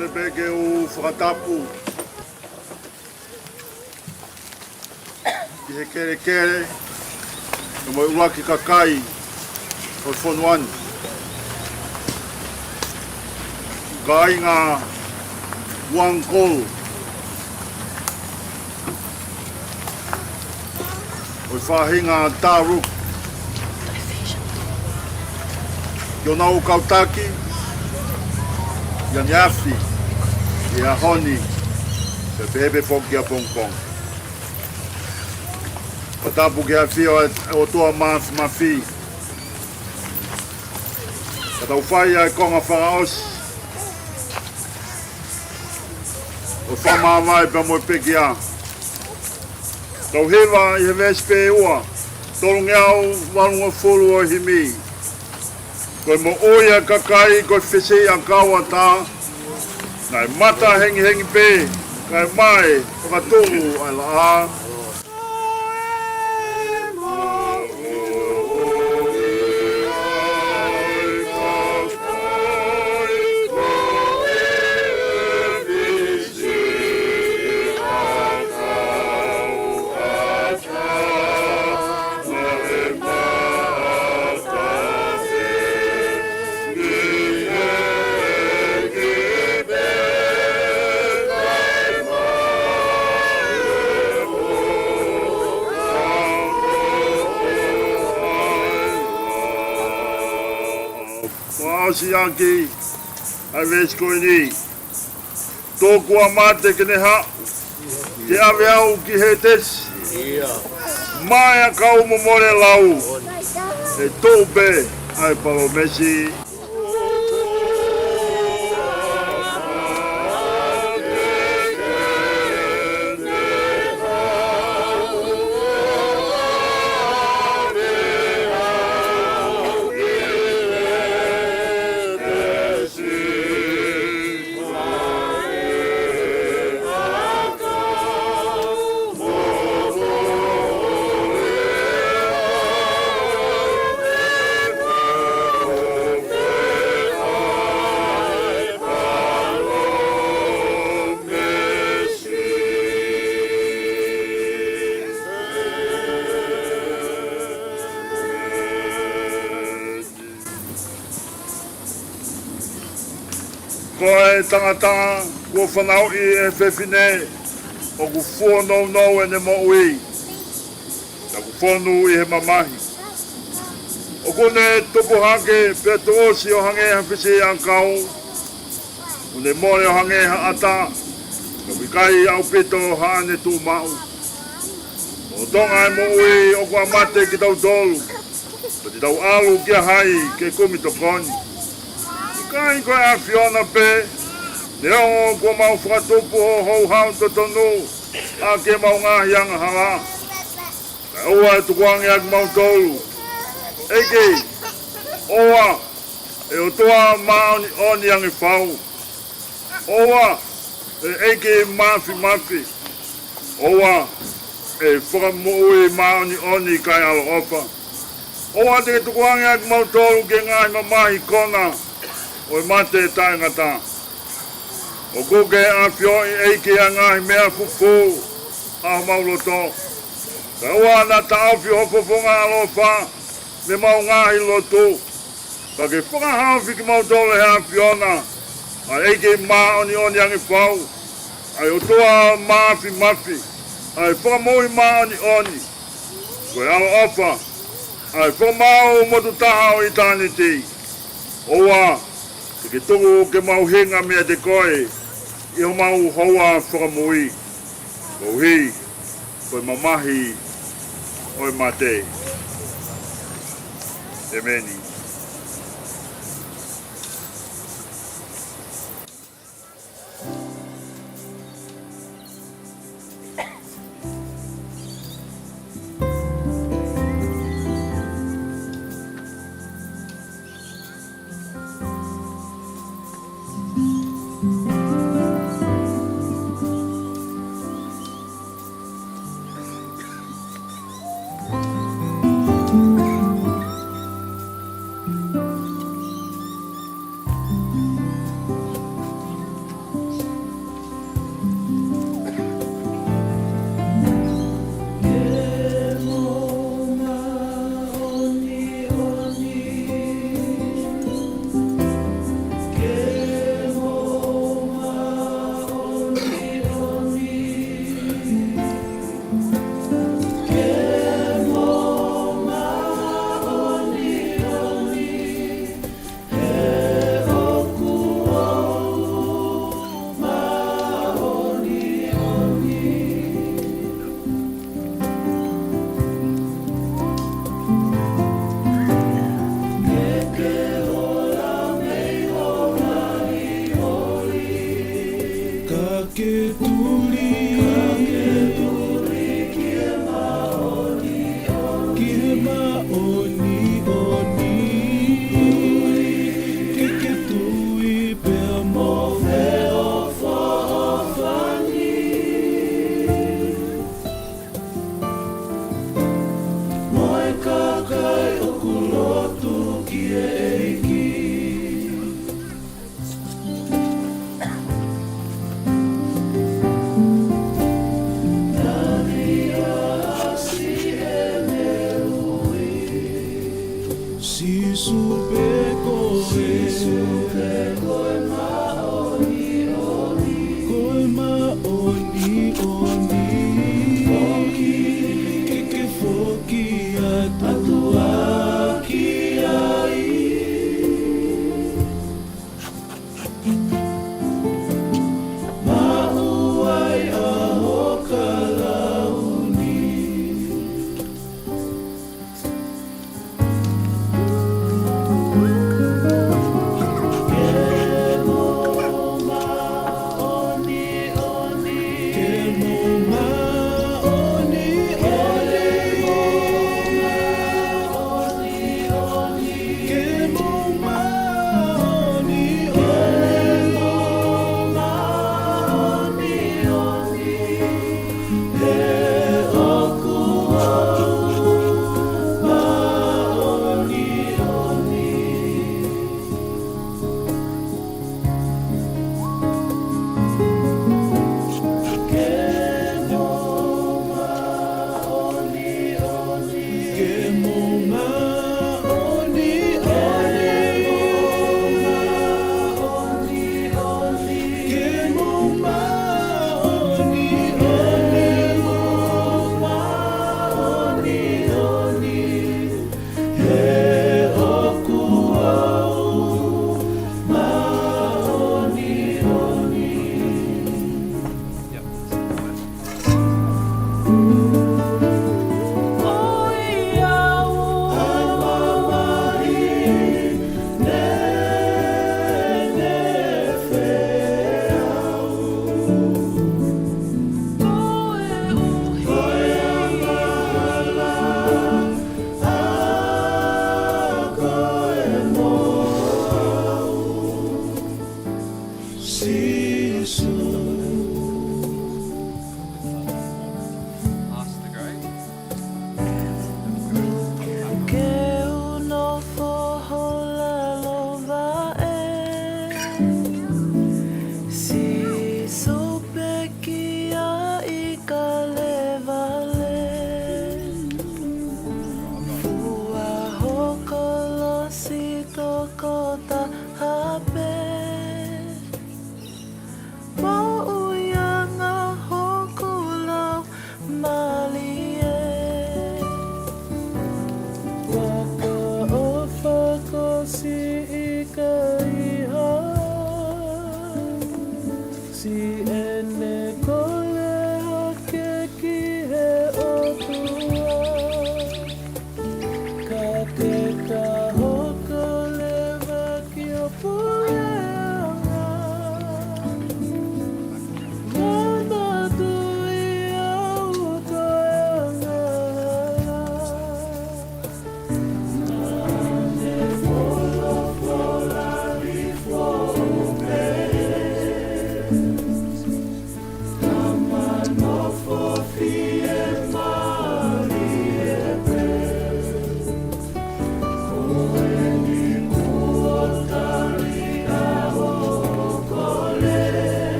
le bege o whakatapu. Ki he kere kere, e moi uaki kakai, o whonuani. Ka inga wangkolu. O whahinga tāru. Yo nau kautaki, ya nyafi, ya honi, se bebe foki a pongpong. O tapu ki a fio o tua mafi. Ka tau whai ai konga wharaos. O whamawai pa mo peki a. Tau hewa i he vespe ua, tolungeau walunga fulu o himi. Koe mo oia kakai, koe whese a kaua tā. Nai mata hengi hengi pē, kai mai, whakatolu ai la a. Si anki ai vesi koe ni tōku a mate kene ha ke awe au ki he tesi mai a kau mo more lau e tōpe ai palo mesi koe tangata kua whanau i e whewhine o ku whono no e ne mo ui. Na ku whonu i he mamahi. O kone tupu hake pe to osi o hange ha whisi ang kau. Kune more o hange ha ata. Na wikai au pito ha ane tu mau. O tonga e mo ui o kua mate ki tau tolu. Pati tau alu kia hai ke kumi to koni. Kai koe a Fiona pe, ne o kua mau whakatupu o hou hau to tonu, a ke mau ngahi anga hala. Kai oa e tukuangi aki mau tolu. Eke, oa, e o toa maoni oni angi whau. Oa, e eke mafi. Oa, e whakamui maoni oni kai alo ofa. Oa te tukuangi aki mau tolu ke ngahi mamahi kona. O mate tae ngata. O kuke a fio i eike a ngahi mea fufu a mauloto. Ka ua na ta au fio hofofonga alofa me mau ngahi lotu. Ka ke whakahau whiki mautole hea fiona a eike maa oni angi whau. Ai o toa mafi. Ai whakamoi maa oni. Koe alo ofa. Ai whakamau motu taha o eternity. Oa. Ke tuku ke mau hinga mea te koe, i ho mau hoa whakamui. Kohi, koe mamahi, oi mate. Te meni.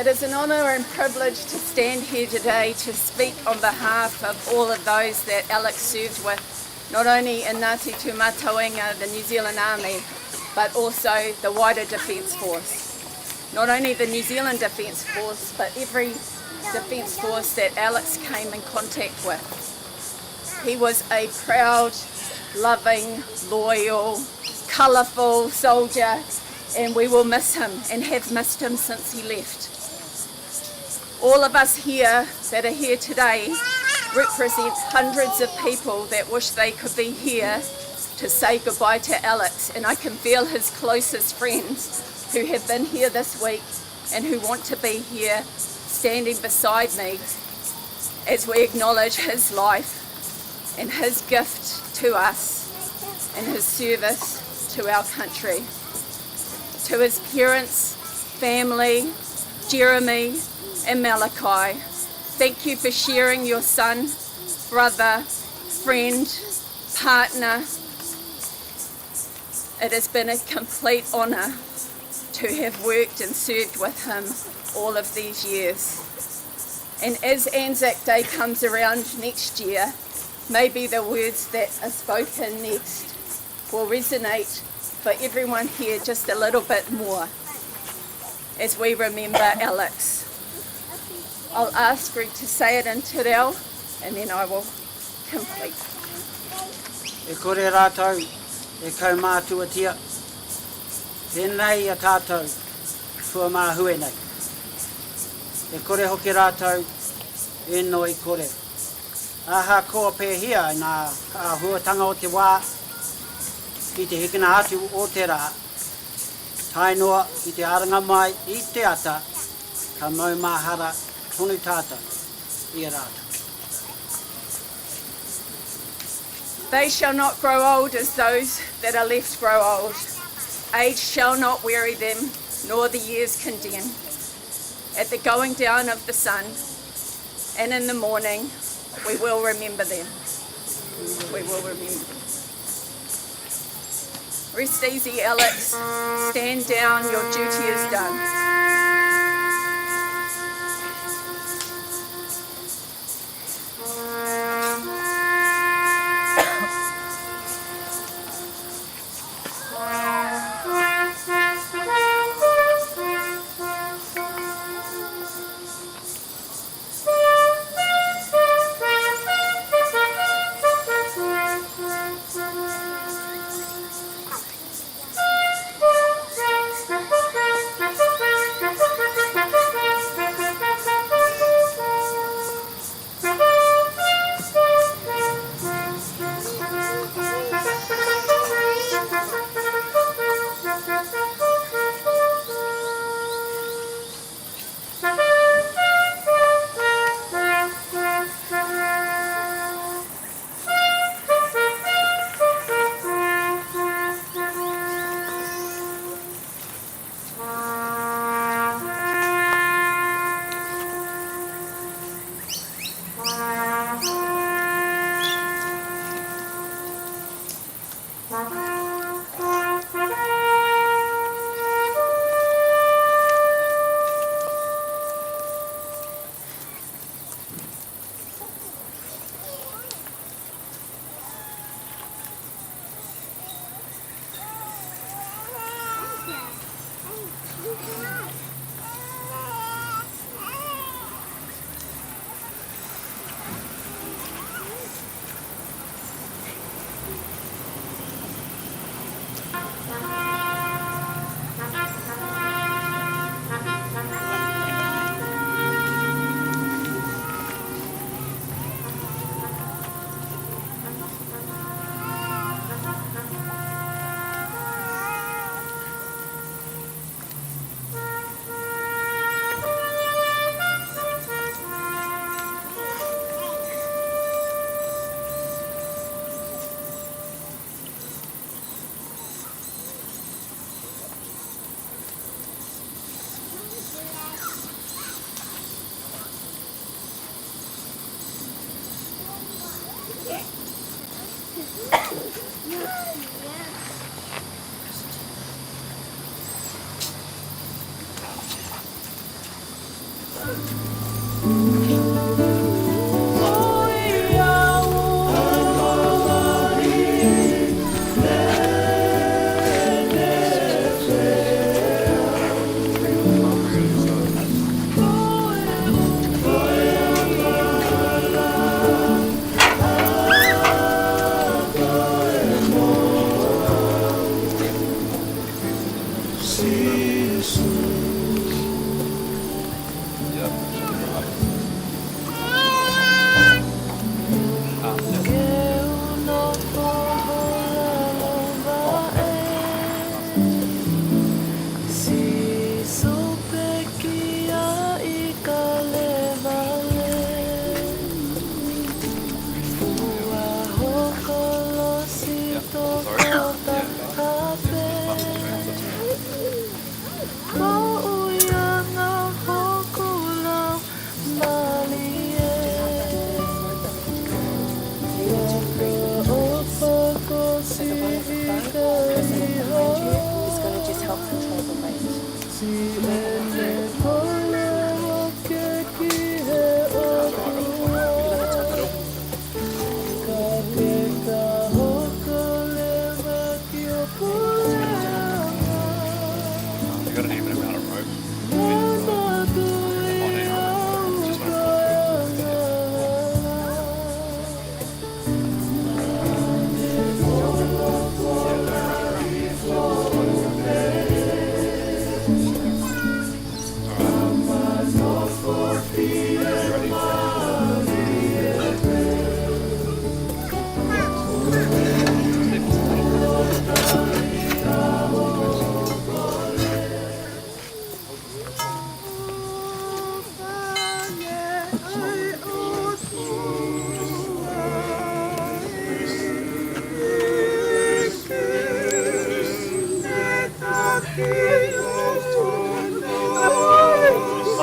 It is an honour and privilege to stand here today to speak on behalf of all of those that Alex served with, not only in Ngāti Tūmatauenga, the New Zealand Army, but also the wider Defence Force. not only the New Zealand Defence Force, but every Defence Force that Alex came in contact with. He was a proud, loving, loyal, colourful soldier, and we will miss him and have missed him since he left. All of us here that are here today represent hundreds of people that wish they could be here to say goodbye to Alex, and I can feel his closest friends who have been here this week and who want to be here standing beside me as we acknowledge his life and his gift to us and his service to our country. To his parents, family, Jeremy and Malachi, thank you for sharing your son, brother, friend, partner. It has been a complete honour to have worked and served with him all of these years. And as Anzac Day comes around next year, maybe the words that are spoken next will resonate for everyone here just a little bit more as we remember Alex. I'll ask Greg to say it in Te Reo and then I will complete. E kore rātou, e kau mātuatia. Tēnei a tātou, tua māhue nei. E kore hoki rātou, e no i kore. Aha koa pēhia i nā huatanga o te wā, i te hikina atu o te rā. Tainoa i te aranga mai i te ata, ka mau mahara tonu tātou i a rātou. They shall not grow old as those that are left grow old. Age shall not weary them, nor the years condemn. At the going down of the sun, and in the morning, we will remember them. We will remember them. Rest easy, Alex. Stand down, your duty is done. He's going to just help control the weight. You got an even amount of rope.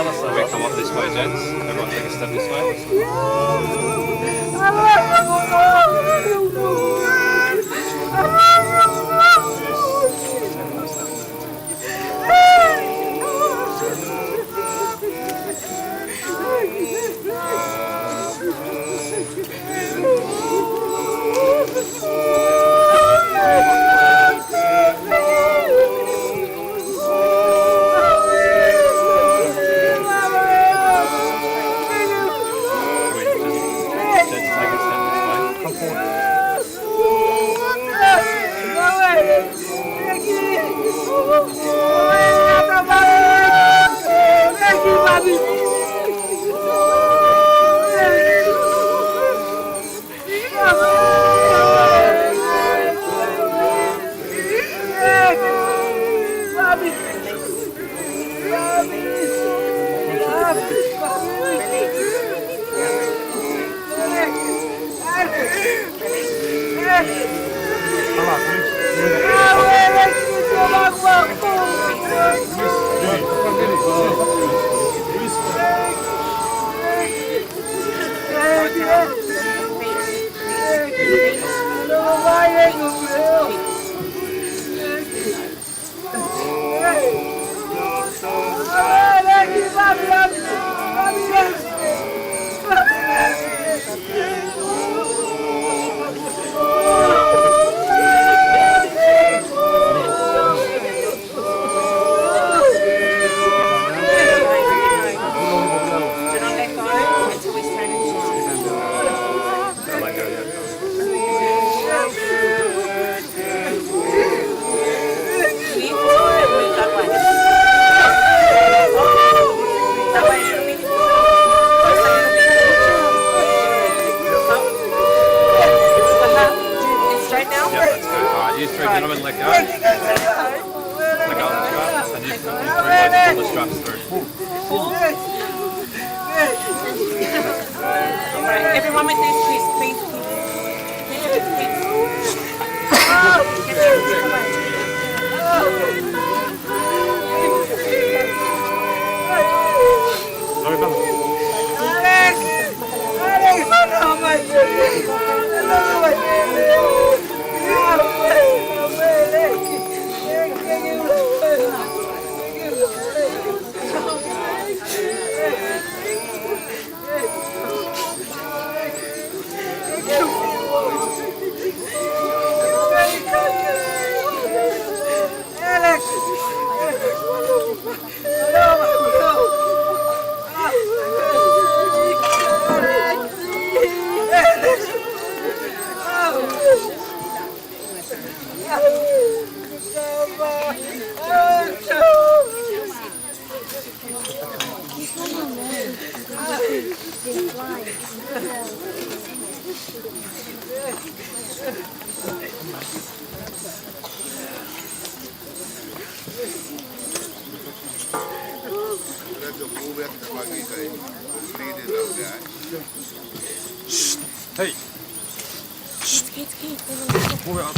Just want we come up this way, gents. Everyone take a step this way. Gents, take a step this way. Hey! Hey. Move up.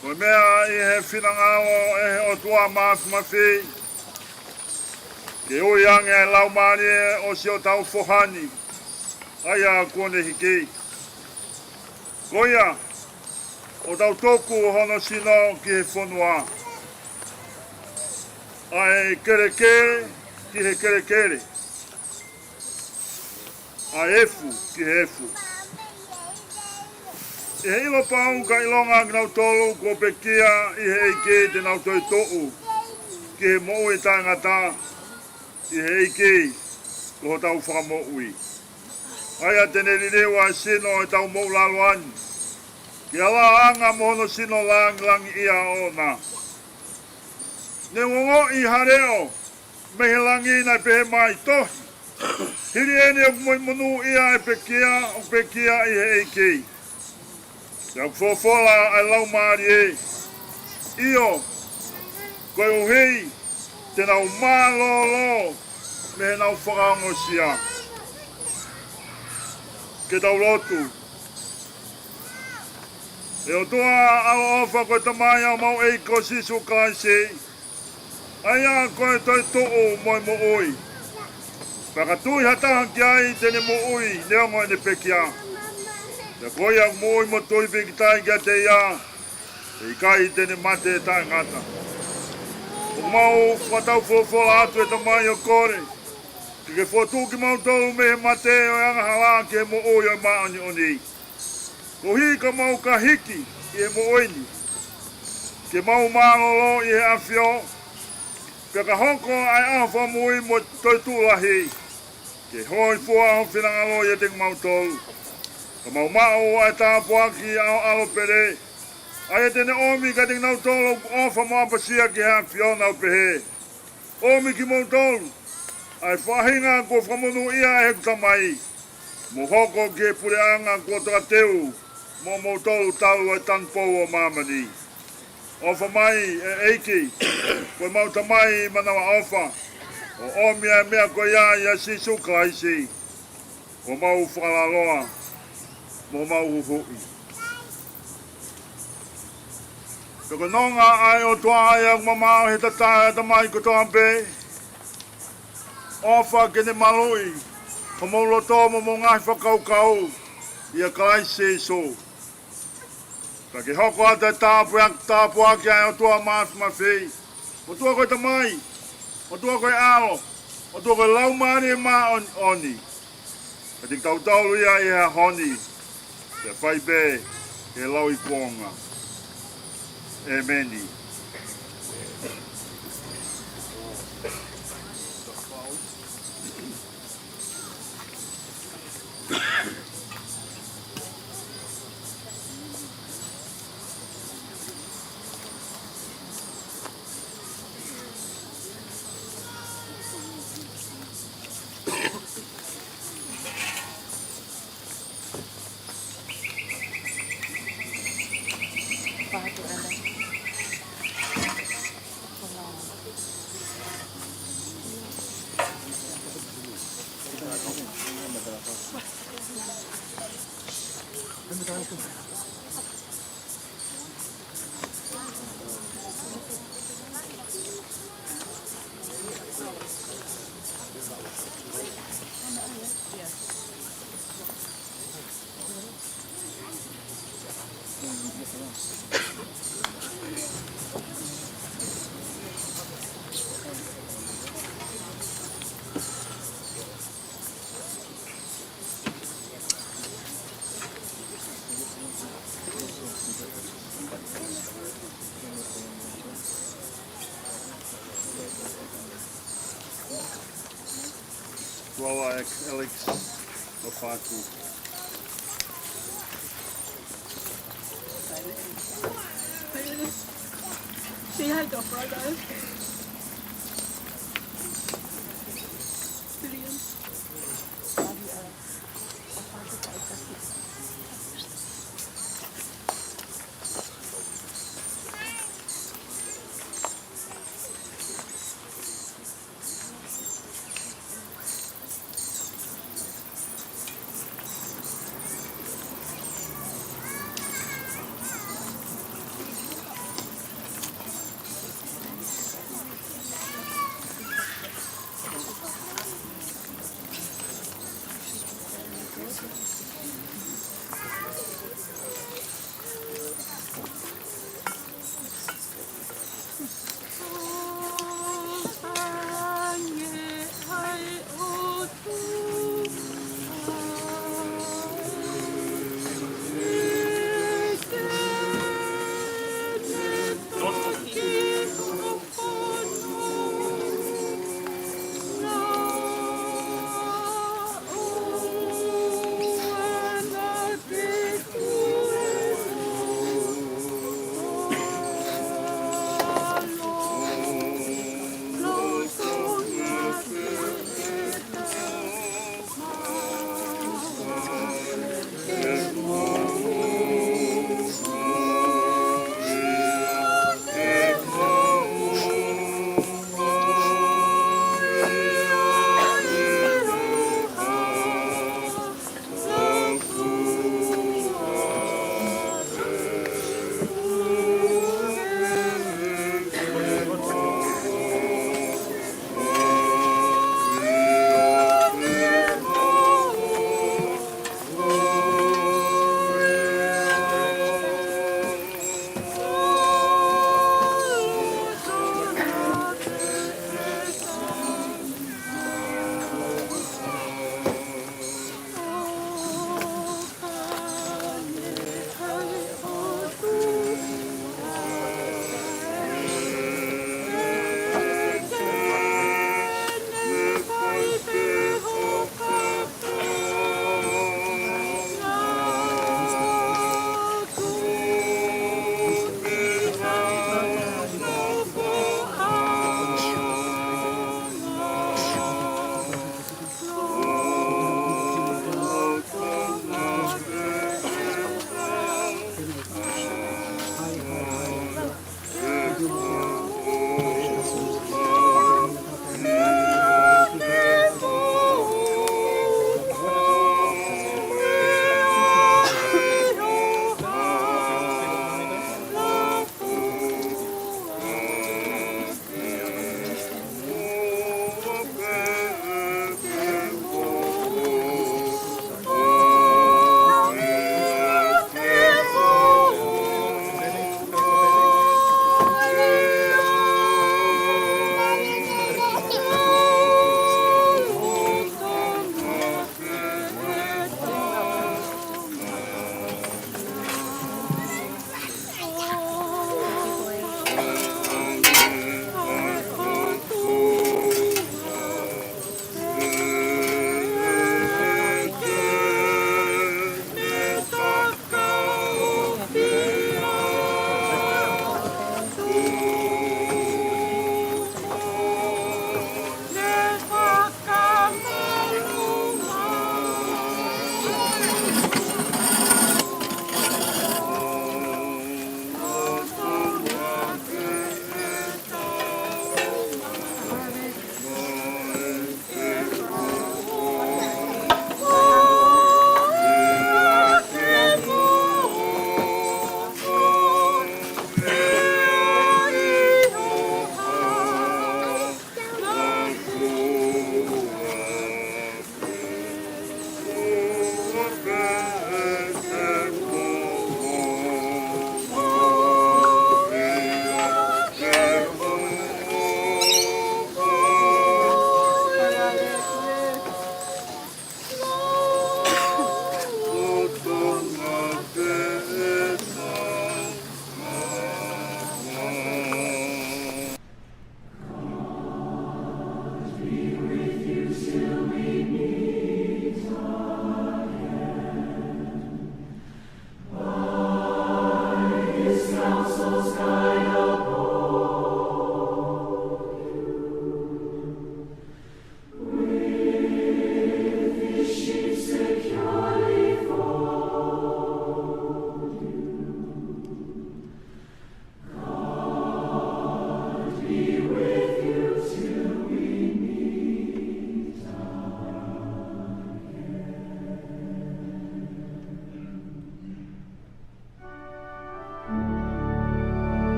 Ko mea I he whinangao e he o tua maaf mawhi. Ke ui ange e lau maani e o si o tau whohani. Aia kone hiki. Koia, o tau toku hono sino ki he whonua. Ai kere kere ki he kere kere. Ai efu ki he efu. E he ilo pāu ka ilonga ki nau tolu ko pekia I he ike te nau toi to'u ki he mo'u e tāngata I he ike ko tau whakamo'ui. Aia tene rirewa sino e tau mo'u laloani. Ki ala anga mohono sino langi ia o na. Ne ngongo I hareo mehe langi na pehe mai tohi. Hiri ene o moi monu ia e pekia I he ike. Ia fofola ai lau maari e. Io, koe uhei, te nau mālolo, me he nau whakaongo sia. Ke tau lotu. E o toa ao ofa koe tamai au mau eiko sisu kaisi. Aia koe toi to'o moi mo ui. Whakatui hatahan ki ai tene mo ui, neongo ene pekia. Te koia moi mo toi pikitai kia te ia, e kai tene mate e tae ngata. O mau whatau whofola atu e tamai o kore, ke whotu ki mau tolu me he mate o anga hala ke mo oi o maani oni. Ko hi ka mau ka hiki I he mo oini, ke mau mālolo I he awhio, pe ka hoko ai awha mui mo toi tūlahi, ke hoi fua ho whinangalo I te mau tolu. Ka mau mao ai tāpuaki au alo pere. Ai e tene omi ka ting nau tolo ofa maapasia ki hea whiona au pehe. Omi ki mau tolu. Ai whahinga ko whamunu ia e heku tamai. Mo hoko ki e pureanga ko toka teu. Mo mau tolu tau ai tanpou o mamani. Ofa mai e eiki. Koe mau tamai manawa ofa. O omi ai mea ko ia sisu klaisi. Ko mau whakalaloa. Mo mau huhui. Peko nonga ai o toa ai ang mamao he tatae tamai ko toa pe. Ofa kene malui. Ko mau loto mo mo ngai whakaukau. Ia kalai se so. Pake hoko ata tāpuaki ai o toa maaf mawhi. O toa koe tamai. O toa koe alo. O toa koe laumani e maa oni. Ka ting tautaulu ia I ha honi. Te whai bē, ke lau I kuonga. E meni. Tuolla Alex Opatu. Say hi to our brother.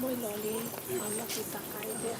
Moi loli, Allah kita kaide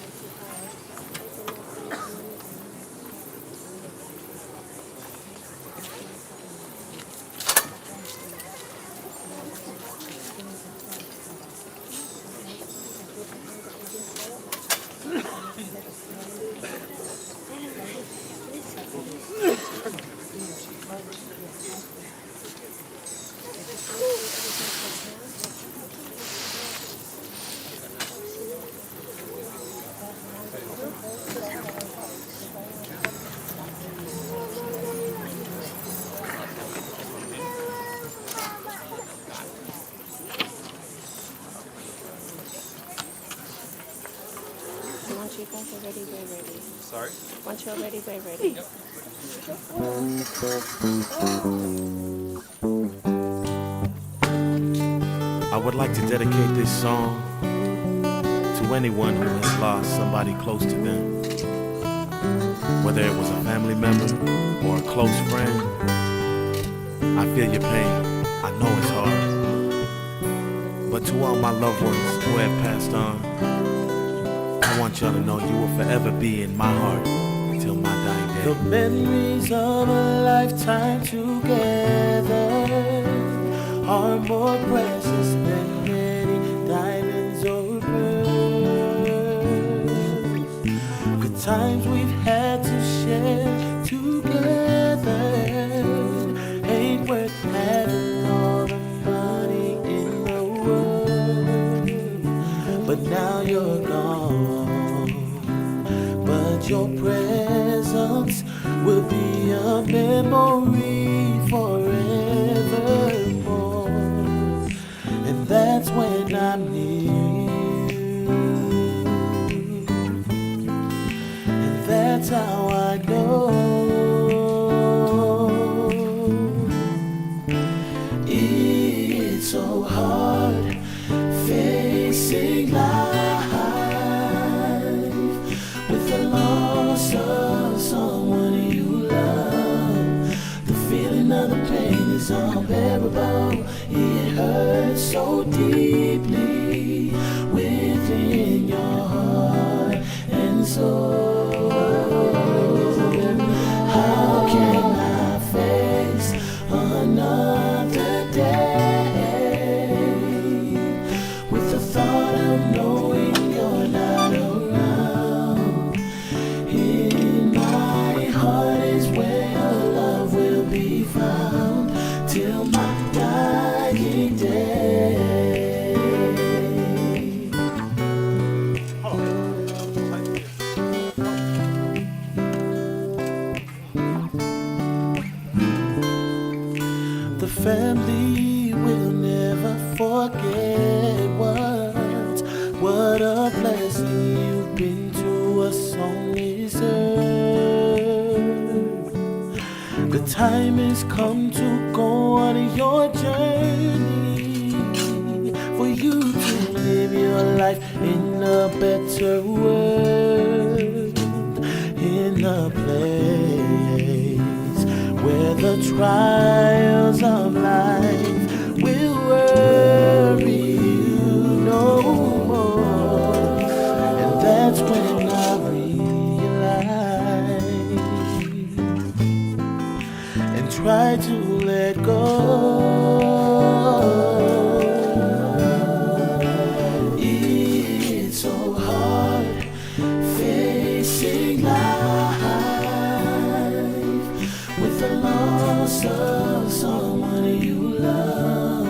Once you guys are ready, we're ready. Sorry? Once you're ready, we're ready. I would like to dedicate this song to anyone who has lost somebody close to them. Whether it was a family member or a close friend, I feel your pain. I know it's hard. But to all my loved ones who have passed on, I want y'all to know you will forever be in my heart till my dying day. The memories of a lifetime together are more precious than many diamonds or pearls. Good times we've had to share together ain't worth having all the money in the world. But now you're gone, but your presence will be a memory forevermore. And that's when I'm near you, and that's how I know it's so hard facing life with the loss of someone you love. The feeling of the pain is unbearable. It hurts so deeply within your heart and soul. How can I face another day with the thought of knowing you're not around? In my heart is where your love will be found till my dying day. The family will never forget what a blessing you've been to us on this earth. The time has come to go on your journey, for you to live your life in a better world, in a place where the trials of life will worry you no more. And that's when I realize and try to let go. It's so hard facing life with the loss of someone you love.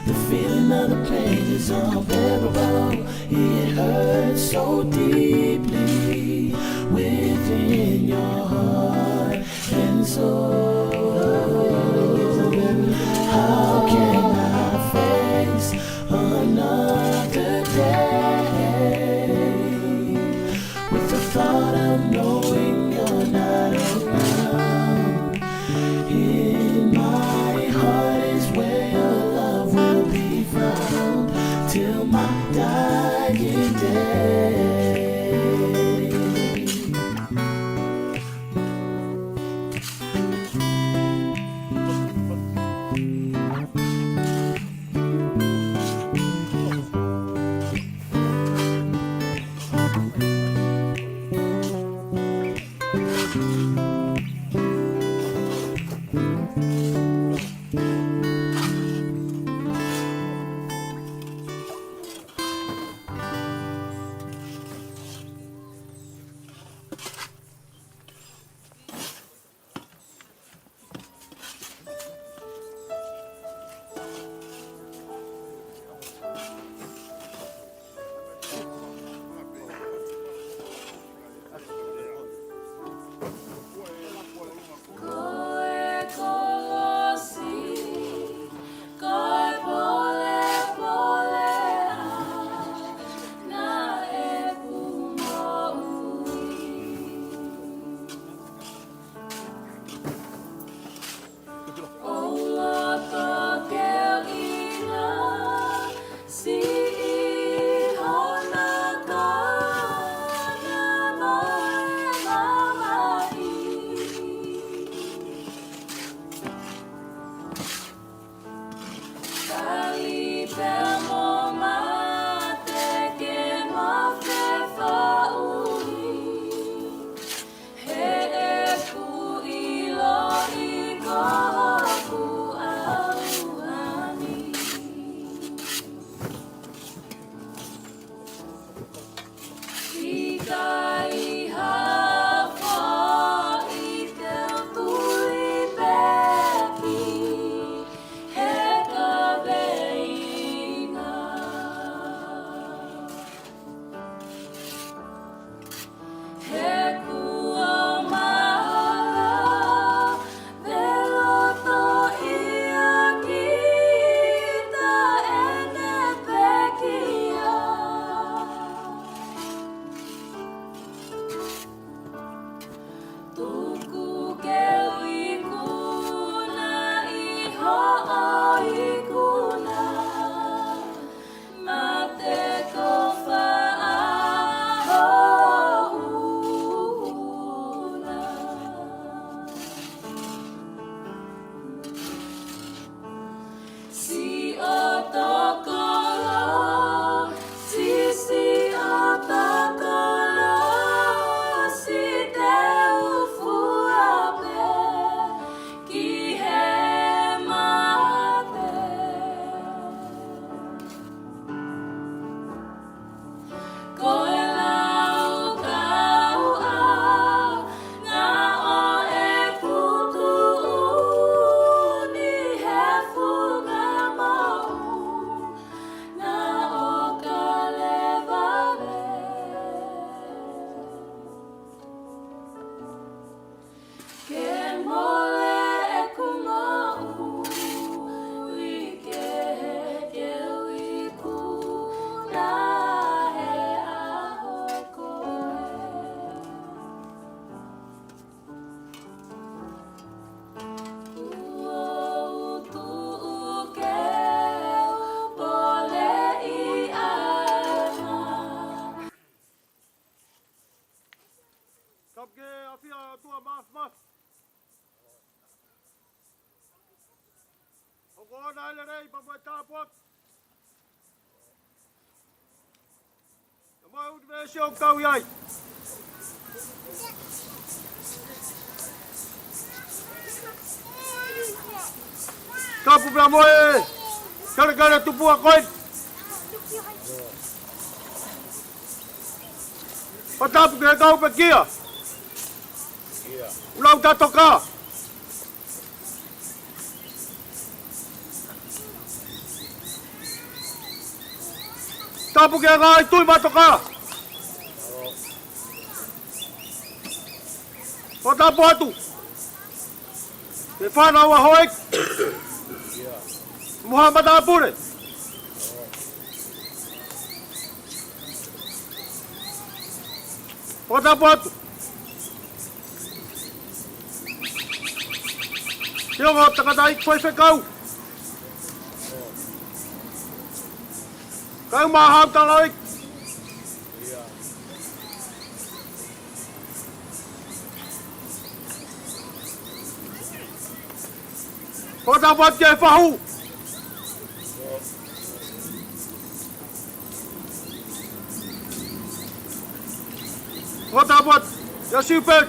The feeling of the pain is unbearable. It hurts so deeply within your heart and soul. How can I face another day with the thought of knowing you're not around? In my heart is where your love will be found till my dying day. Whana ele rei, pa mo tāpot. Mo ut ve sio kau iai. Kapu bra mo e. Kara tupu a koin. Patapu ke kau pe kia. Ulau ta toka. Tapu ke ngai tui ma toka. Patapu atu. Ke whana wa hoik. Muhammad Apure. Patapu atu. Kio ngā takatai koe whekau. Kau mahau talaik. Patapu atu ke whahu. Patapu atu. Ya super.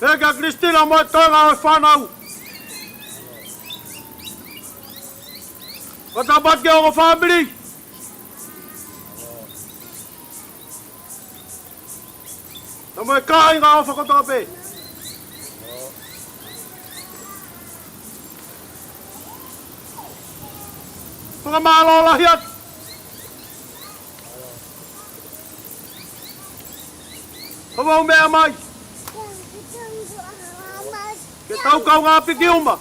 Ega Cristina mo tonga o whanau. Patapat ke o family. Tamo e kai ngā o whakotope. Whakamalo lahiat. Kamau mea mai. Ke tau kau ngā piki uma.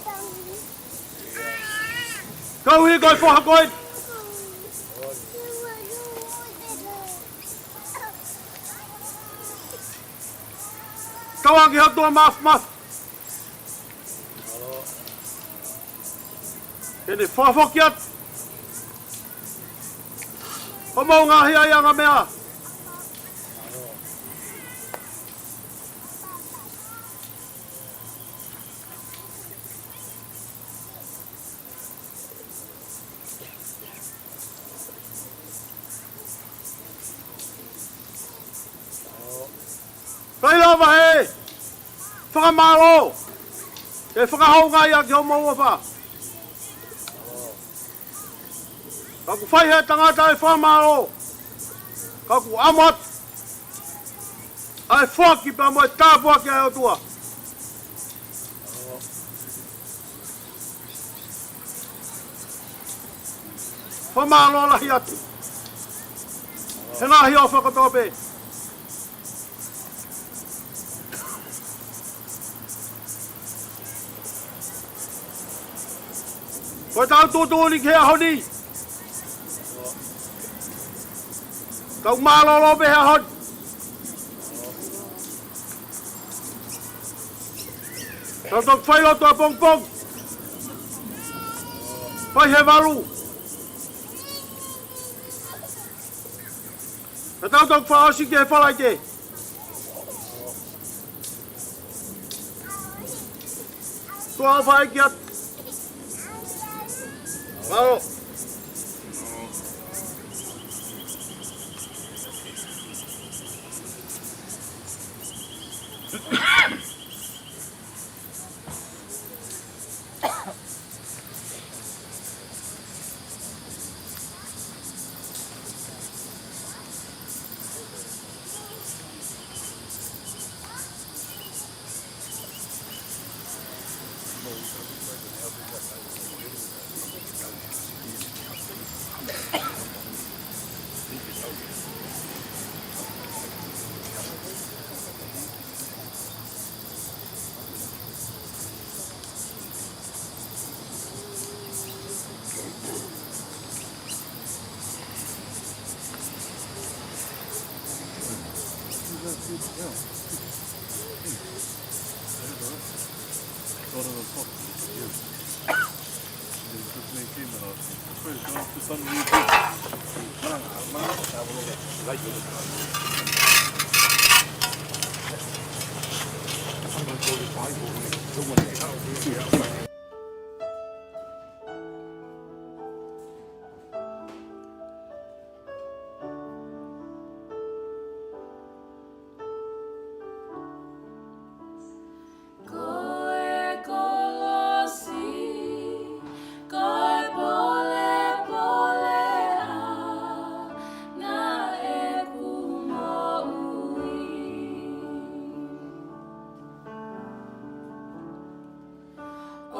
Kau hi koi whaha koe. Kau angi hatua maf. Kene whafokiat. Kamau ngā hia ianga mea. Kai lava he. Whakamalo. E whakahau ngai a ki ho maua wha. Kaku whai he tangata e whamalo. Kaku amat. Ai whaki pa mo e tāpua ki ai o tua. Whamalo lahi atu. He nahi o whakatope. Koe tau tūtūni ke ahoni. Kau mālolo pe he ahon. Kau tok whailo tua pong. Pai he walu. Kau tok whaosi ke he whalaite. Tua whai ki atu. Bravo. O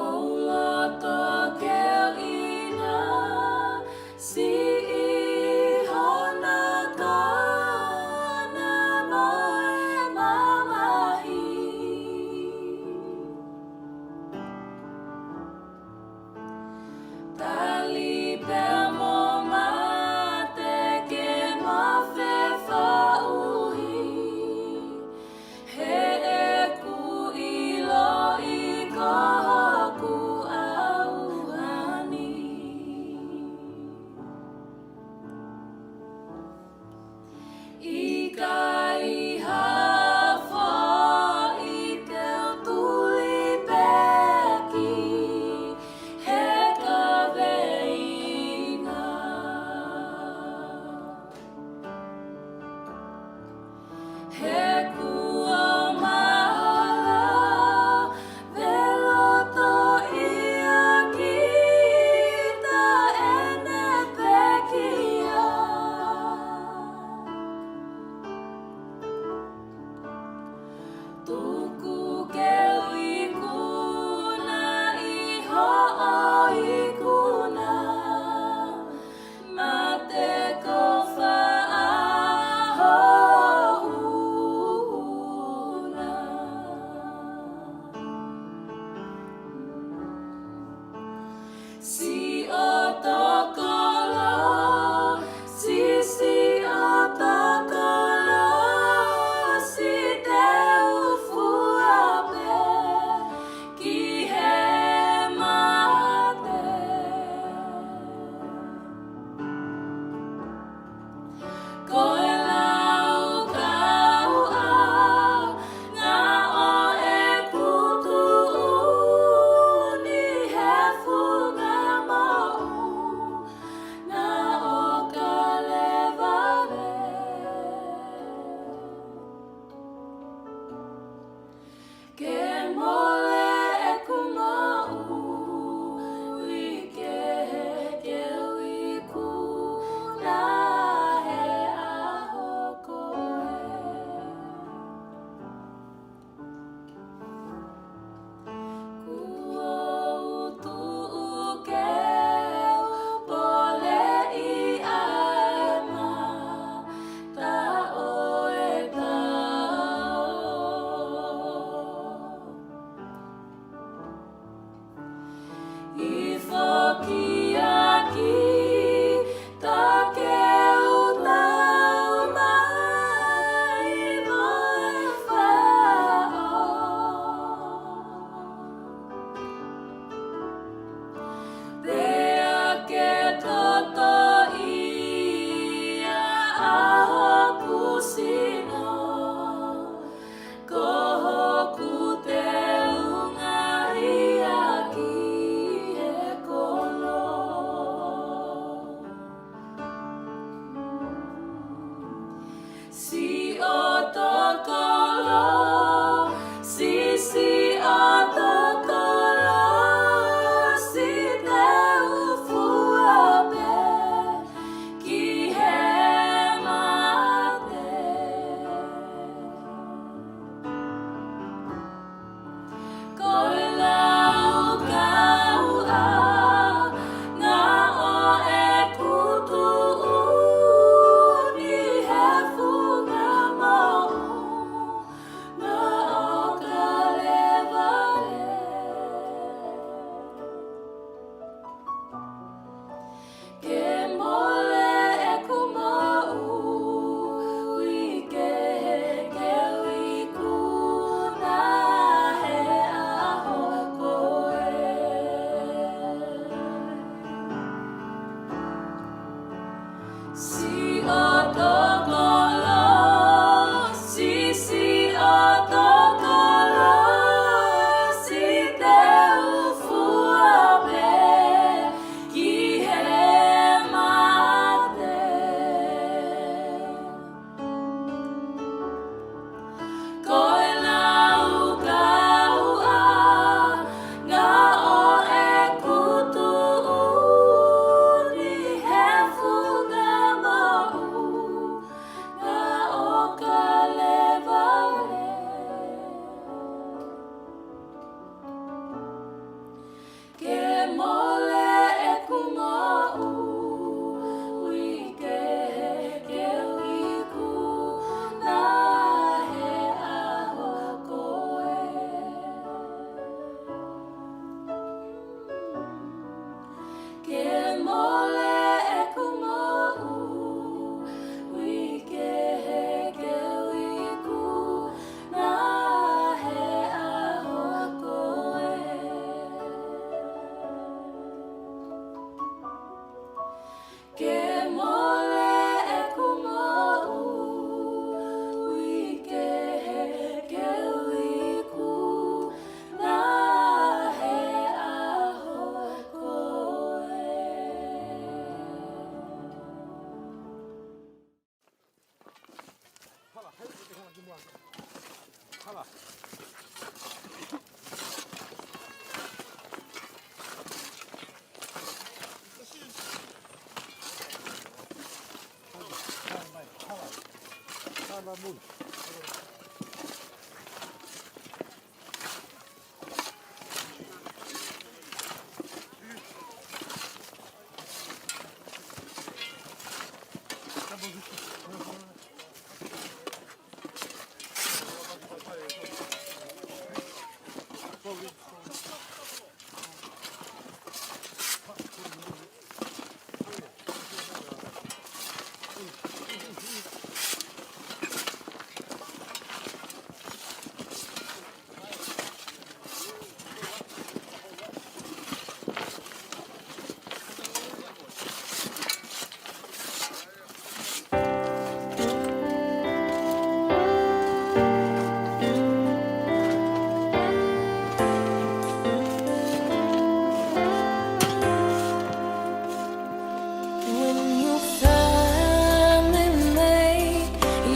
When you finally make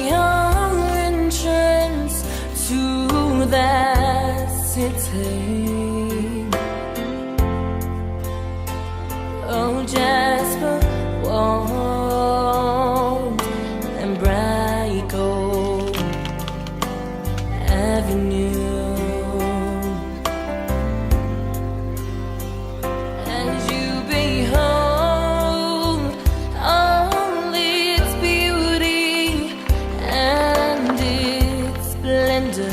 your entrance to that city, oh Jasper, warm and bright gold avenue. As you behold all its beauty and its splendor,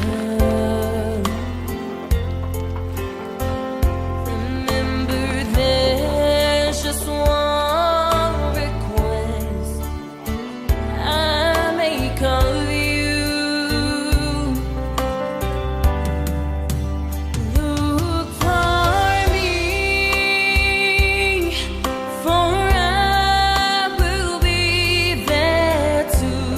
remember there's just one request I make of you. Look for me, for I will be there too.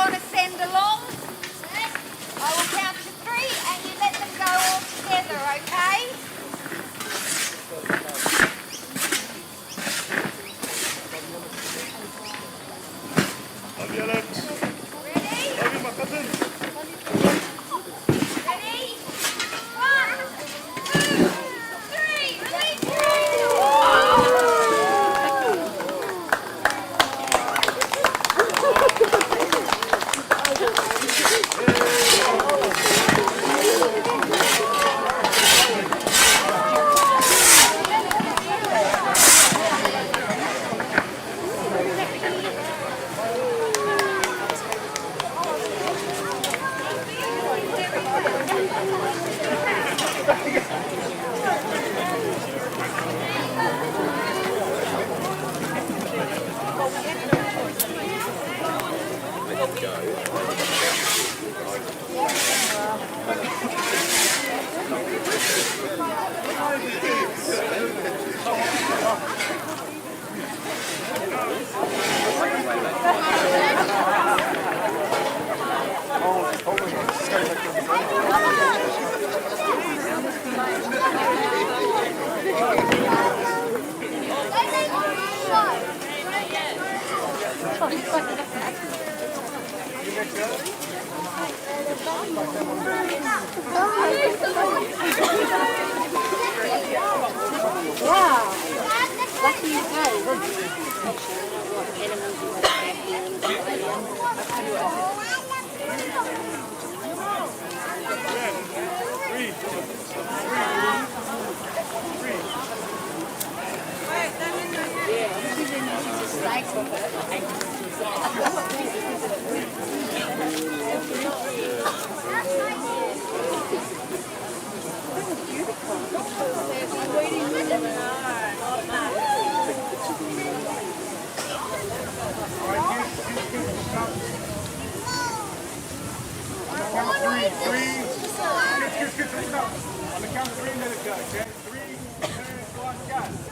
want to send along, I will count to 3 and you let them go all together, okay? Love you, Alex. Ready? Love you, my cousin. Ready? 1, 2, 3, release your On the count of 3, let it go, okay? 3, 2, 1, go.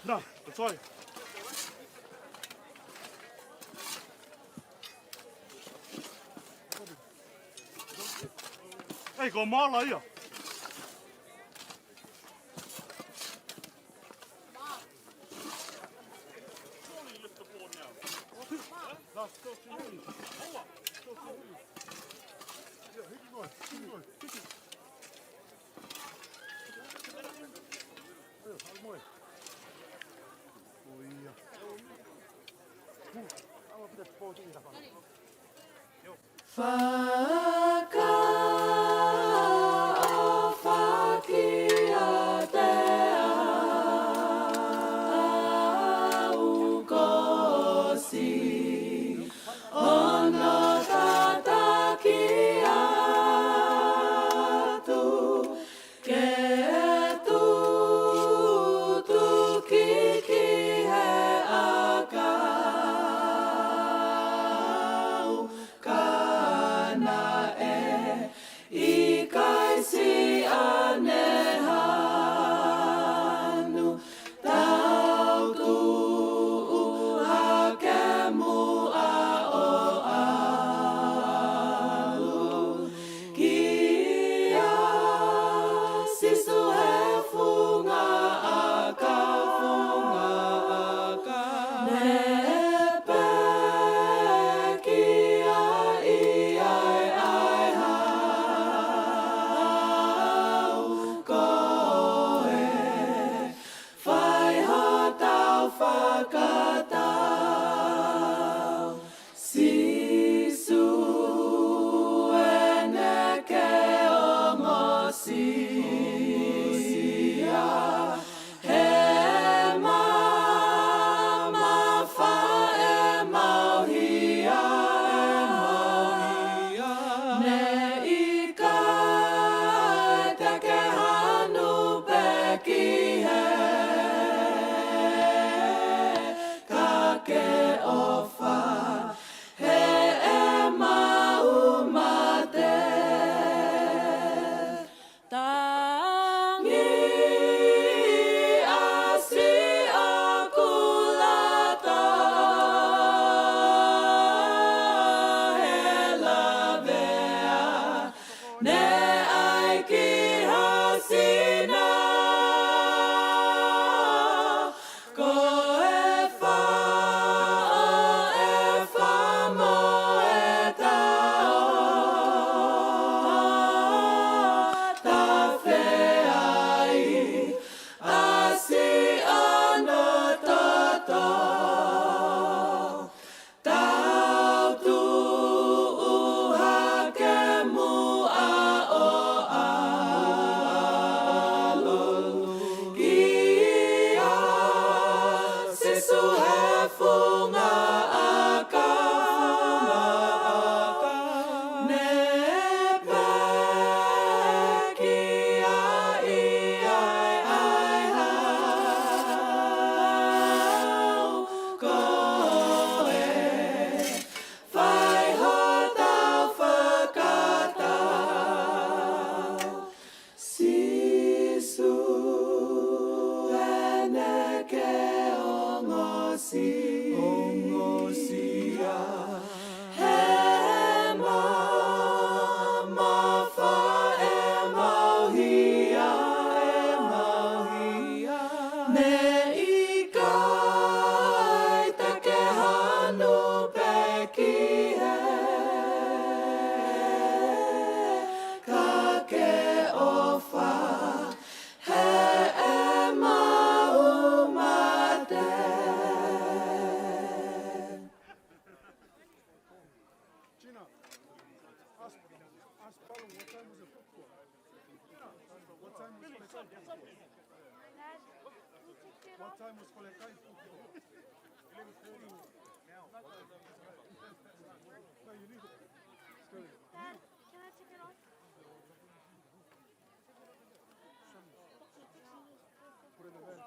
No, sorry. Hey, go mal aí, ó. Tau tu hakemu What time was Colin Kai? 11:30 now. No, you leave it. Dad, can I take it off? Put it in the van.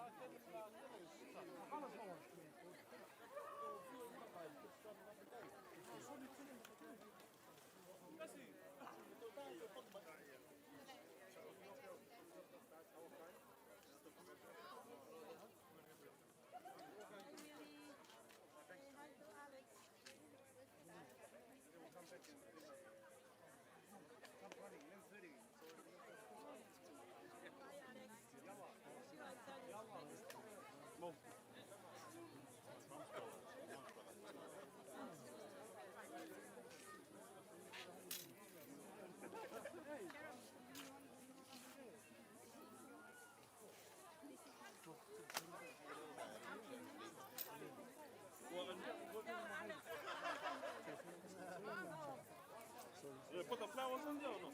Put the flowers on there or no?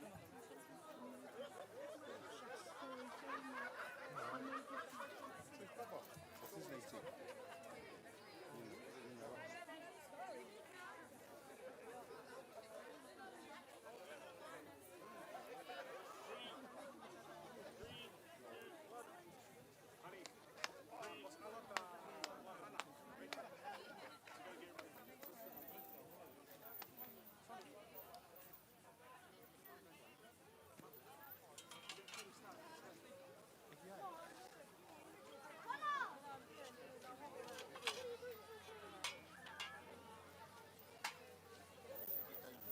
What's his name, too?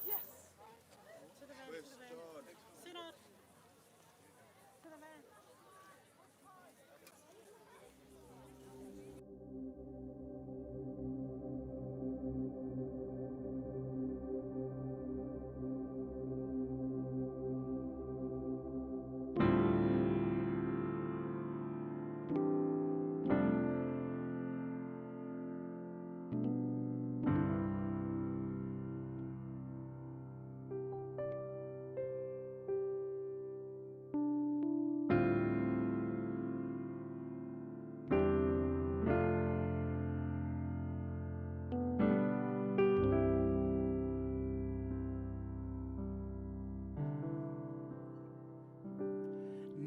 Yes. To the van, to the van. Sit on. To the van.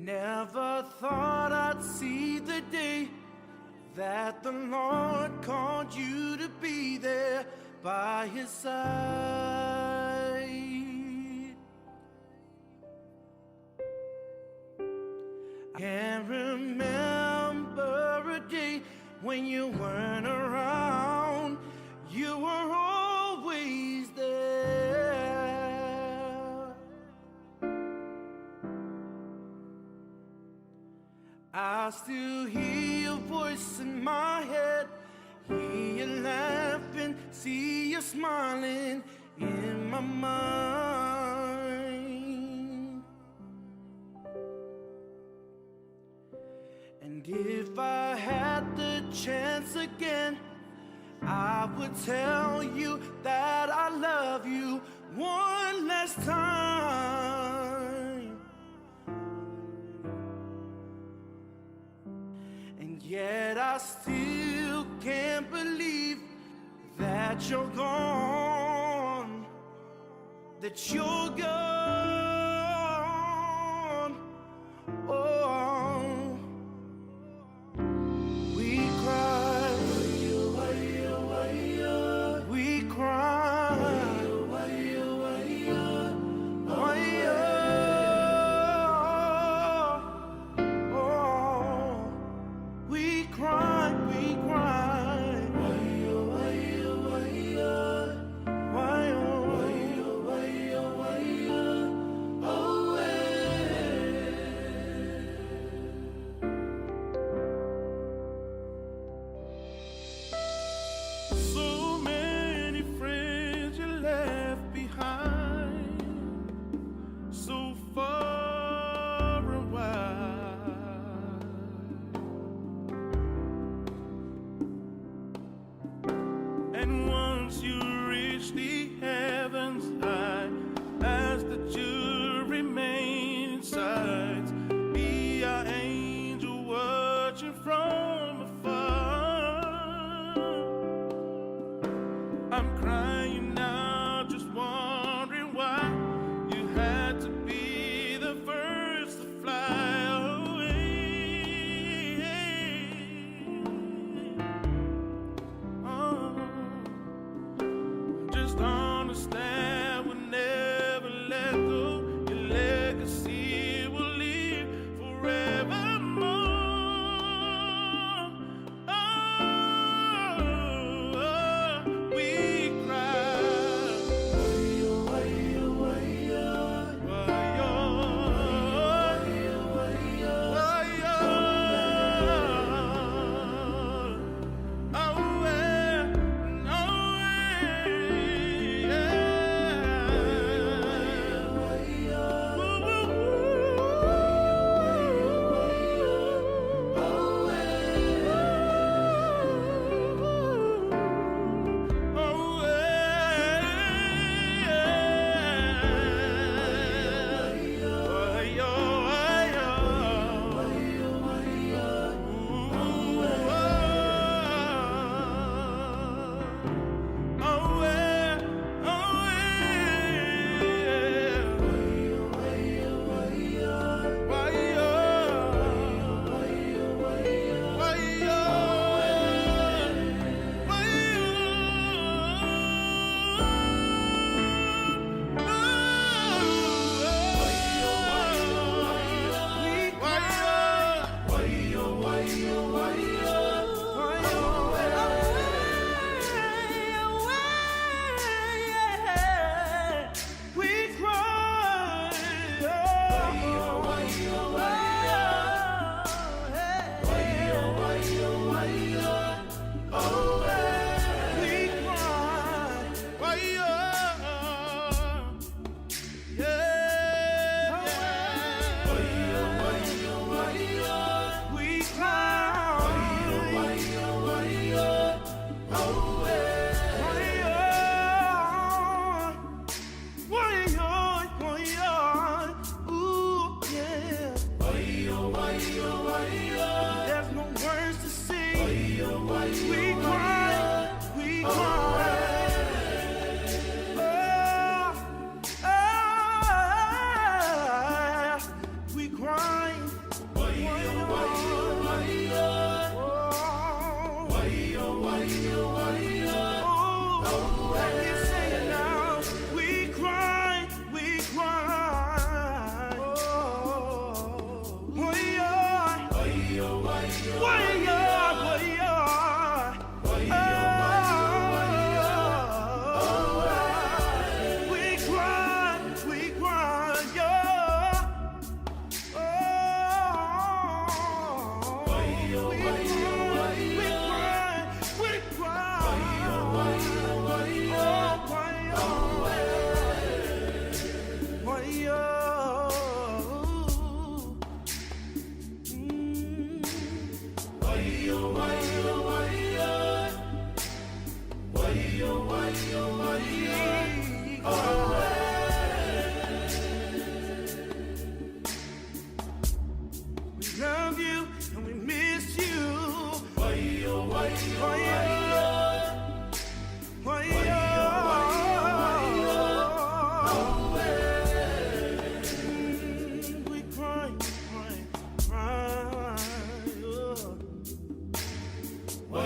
Never thought I'd see the day that the Lord called you to be there by His side. Can't remember a day when you weren't around. You were always there. I still hear your voice in my head, hear you laughing, see you smiling in my mind. And if I had the chance again, I would tell you that I love you one last time. And yet I still can't believe that you're gone, that you're gone. Oh, we cry, we cry, we cry, we cry. So many friends you left behind, so far and wide. And once you reach the heavens high, as the jury remains inside, be our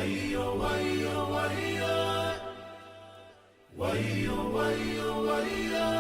Waio, waio, waio. Waio, waio, waio.